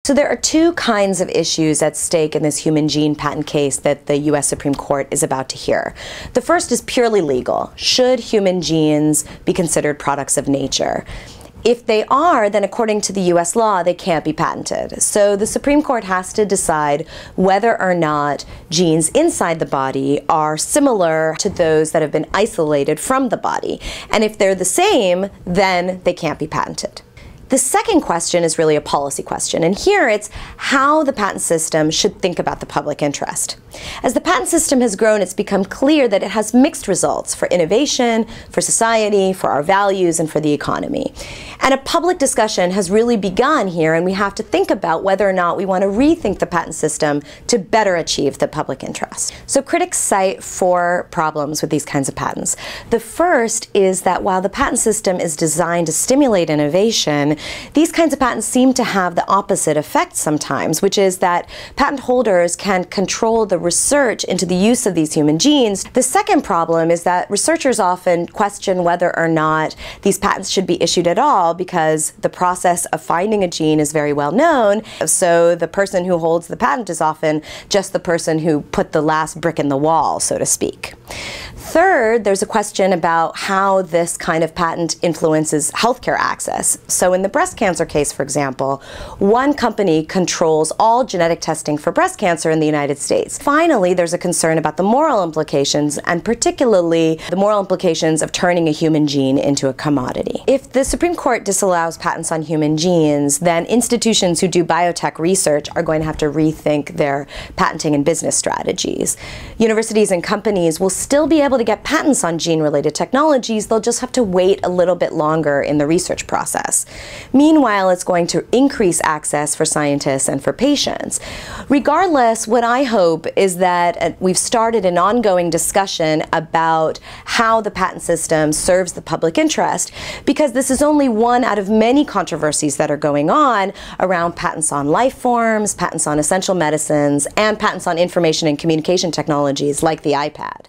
So there are two kinds of issues at stake in this human gene patent case that the U.S. Supreme Court is about to hear. The first is purely legal. Should human genes be considered products of nature? If they are, then according to the U.S. law, they can't be patented. So the Supreme Court has to decide whether or not genes inside the body are similar to those that have been isolated from the body. And if they're the same, then they can't be patented. The second question is really a policy question, and here it's how the patent system should think about the public interest. As the patent system has grown, it's become clear that it has mixed results for innovation, for society, for our values, and for the economy. And a public discussion has really begun here, and we have to think about whether or not we want to rethink the patent system to better achieve the public interest. So critics cite four problems with these kinds of patents. The first is that while the patent system is designed to stimulate innovation, these kinds of patents seem to have the opposite effect sometimes, which is that patent holders can control the research into the use of these human genes. The second problem is that researchers often question whether or not these patents should be issued at all because the process of finding a gene is very well known, so the person who holds the patent is often just the person who put the last brick in the wall, so to speak. Third, there's a question about how this kind of patent influences healthcare access. So in the breast cancer case, for example, one company controls all genetic testing for breast cancer in the United States. Finally, there's a concern about the moral implications, and particularly the moral implications of turning a human gene into a commodity. If the Supreme Court disallows patents on human genes, then institutions who do biotech research are going to have to rethink their patenting and business strategies. Universities and companies will still be able to get patents on gene-related technologies, they'll just have to wait a little bit longer in the research process. Meanwhile, it's going to increase access for scientists and for patients. Regardless, what I hope is that we've started an ongoing discussion about how the patent system serves the public interest, because this is only one out of many controversies that are going on around patents on life forms, patents on essential medicines, and patents on information and communication technologies like the iPad.